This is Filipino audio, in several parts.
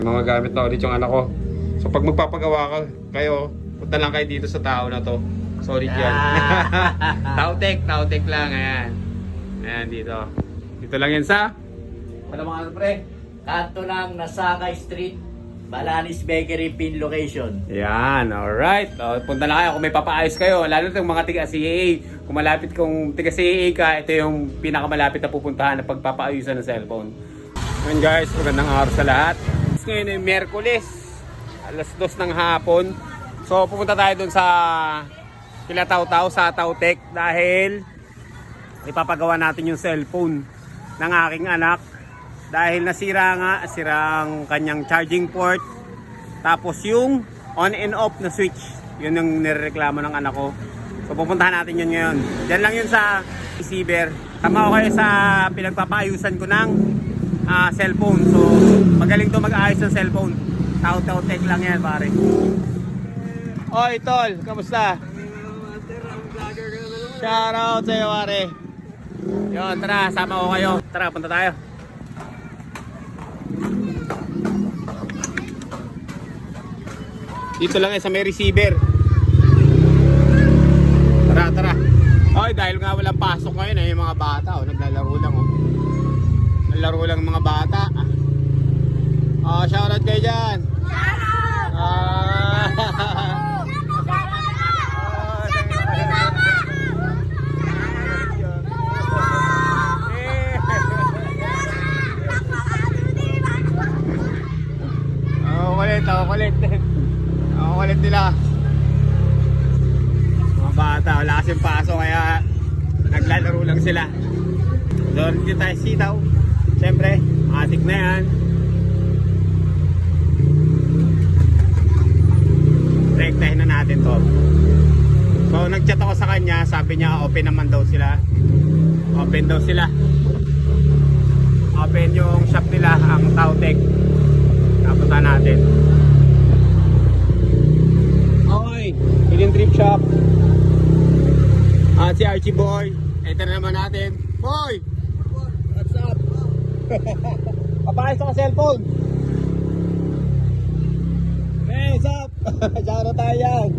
Mga gamit na ulit yung anak ko. So pag magpapagawa kayo, punta lang kayo dito sa tao na to. Sorry yan. Tautek lang. Ayan. Ayan dito. Dito lang yan sa Ano mga pre? Kanto ng Nasakay Street, Balanis Bakery pin location. yan, alright. O, punta na kayo kung may papaayos kayo. Lalo na yung mga tiga-CAA. Kung tiga-CAA ka, ito yung pinakamalapit na pupuntahan na pagpapaayusan ng cellphone. Ayan guys, magandang araw sa lahat. Ngayon ay Miyerkules, alas 2 ng hapon. So pupunta tayo dun sa kila Taw-Taw sa Tautek dahil ipapagawa natin yung cellphone ng aking anak. Dahil sira ang kanyang charging port. Tapos yung on and off na switch, yun ang nireklamo ng anak ko. So pupuntahan natin yun ngayon. Diyan lang yun sa receiver. Tama ko kayo sa pinagpapaayusan ko ng cellphone. So magaling to mag-aayos ng cellphone. Tautek lang yan pare. Oy tol, kamusta? Shoutout sa'yo pare. Yun, tara, sama ko kayo. Tara, punta tayo. Dito lang sa may receiver. Tara. Oy, dahil nga walang pasok ngayon yung mga bata, naglalaro lang Naglalaro lang mga bata. Shoutout kayo dyan. Kulit nila. Mga bata, wala kasing paso kaya naglalaro lang sila. Doon dito tayo sitaw. Siyempre, atik na yan. Rektahin na natin to. So nagchat ako sa kanya, sabi niya open naman daw sila. Open yung shop nila, ang Tautek. Napunta natin. Okay, Hidden Trip Shop. Si Archie Boy. Enter naman natin. Boy! What's up? Papayos ka cellphone. Hey, what's up? Shoutout tayo yan.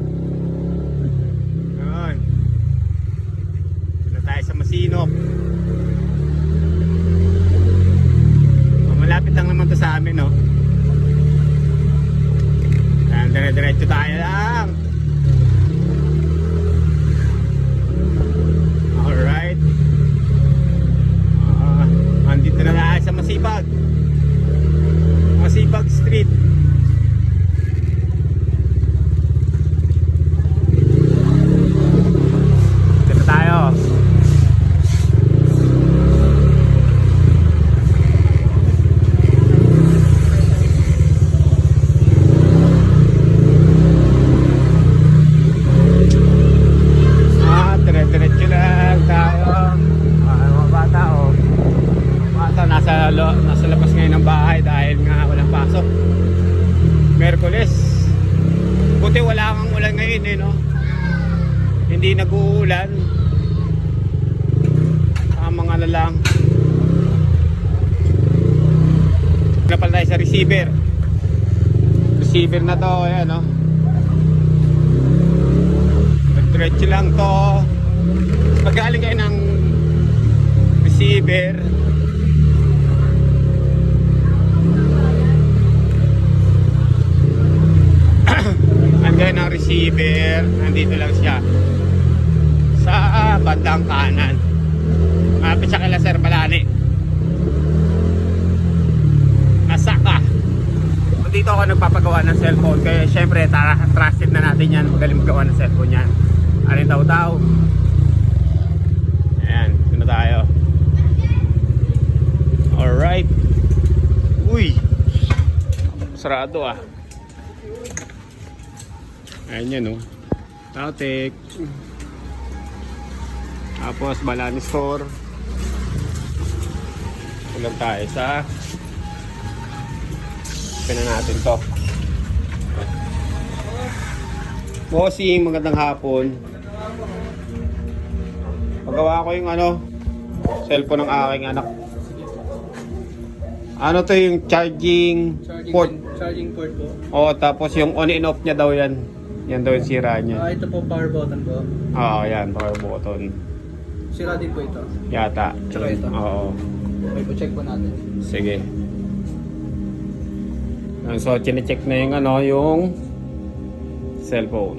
Ayun. Punta tayo sa Masinop. Malapit lang naman to sa amin, no? Dire-diretso tayo lang. Alright. Andito na tayo sa Masibag Street. Dito tayo. Nasa labas ngayon ng bahay dahil nga walang pasok. Miyerkules. Buti wala kang ulan ngayon no? Hindi nag-uulan. Mga lang. Napal tayo sa receiver. Receiver na to, ayan no. Nag-diretso lang to. Magaling kayo ng receiver. Andyan ang receiver, nandito lang siya sa bandang kanan. Malapit siya kay Sir Balani. Nasaka. Dito ako nagpapagawa ng cellphone kaya syempre trusted na natin yan. Magaling magawa ng cellphone yan. Aling Taw-Taw. Ayan, sino tayo? Alright. Uy, sarado Ayan yan Tautek. Tapos Balani Store. Ulang tayo sa pina natin to. Bossing, magandang hapon. Pagawa ko yung cellphone ng aking anak. Ano to yung charging port? Charging port po. Oo, tapos yung on and off niya daw yan. Yan daw yung sira niya. Ito po power button po. Oo, yan, power button. Sira din po ito. Yata. Tsaka ito. Oo. Okay po, check po natin. Sige. So, chinecheck na yung yung cellphone.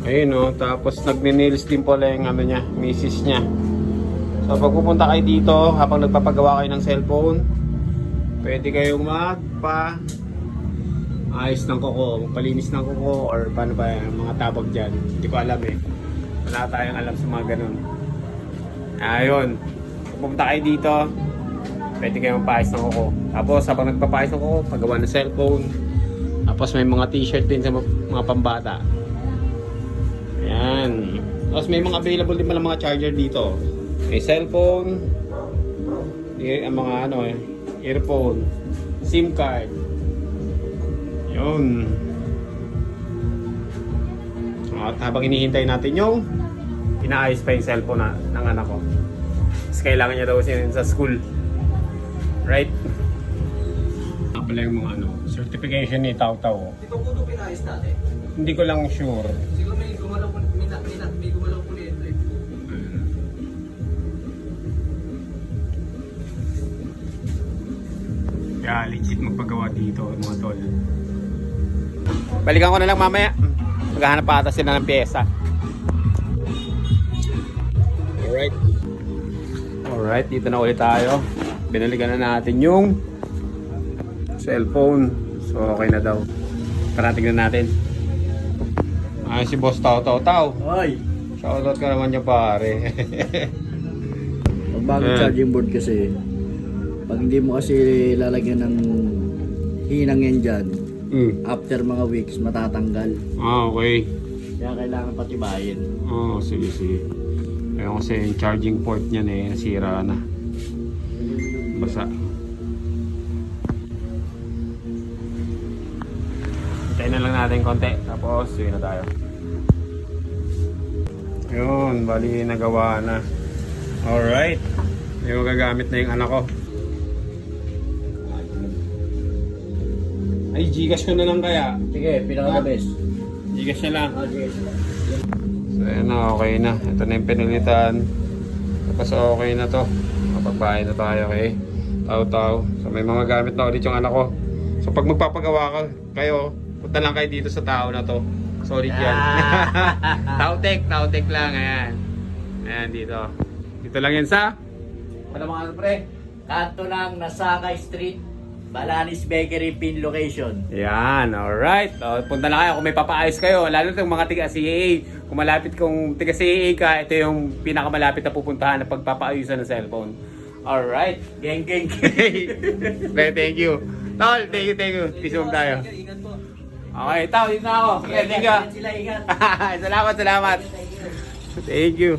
Ayun o, tapos nagni-nails din pala yung niya, misis niya. So, pag pupunta kayo dito, habang nagpapagawa kayo ng cellphone, pwede kayong ayos ng kuko, palinis ng kuko, or paano ba yung mga tabag dyan. Hindi ko alam eh. Wala tayong alam sa mga ganun. Ayun. Kung pumunta kayo dito, pwede kayong magpaayos ng kuko. Tapos habang nagpapaayos ng kuko, paggawa ng cellphone. Tapos may mga t-shirt din sa mga pambata. Ayan. Tapos may mga available din pala mga charger dito. May cellphone, mga earphone, SIM card. Yun. At habang hinihintay natin yung inaayos pa yung cellphone ng anak ko. Kasi kailangan niya daw sa school. Right? Pala yung mga certification ni Tao Tao. Di ba po ito pinayos natin? Hindi ko lang sure. Siguro may gumalaw po, may gumalaw po nito eh. Kaya legit magpagawa dito mga tol. Balikan ko na lang mamaya. Maghahanap pa ata sila ng pyesa. Alright, dito na ulit tayo. Binalikan na natin yung cellphone. So okay na daw. Tara tignan natin. Si Boss Tao Tao Tao. Hoy! Shoutout ka naman niya pare. Pag bagong charging board kasi, pag hindi mo kasi lalagyan ng hinang yan dyan, after mga weeks, matatanggal. Okay. Kaya kailangan patibayin. Sige. Ayun kasi yung charging port niya nasira na. Basa. Hintayin na lang natin konti. Tapos, yun na tayo. Yun, bali nagawa na. Alright. May magagamit na yung anak ko. Ay, Gcash ko na lang kaya. Sige, pinaka-the best. Gcash na lang. Okay. So ayan na, okay na. Ito na yung pinilitan. Tapos okay na to. Mapagbahay na tayo kay Tao. So may mga gamit na ulit yung anak ko. So pag magpapagawa kayo, punta lang kayo dito sa tao na to. Solid yan. Tautek lang. Ayan dito. Dito lang yan sa Mga pre, kanto ng Nasakay Street, Balanis Bakery pin location. yan, alright. Punta na kayo kung may papaayos kayo. Lalo na yung mga tiga-CAA. Kung malapit kung tiga-CAA ka, ito yung pinakamalapit na pupuntahan na pagpapaayusan ng cellphone. Alright. Geng. Thank you. Tol, thank you. Peace bomb tayo. Ingat po. Okay, Tao, dito na ako. Okay, thank you. Sila ingat. Salamat. Thank you.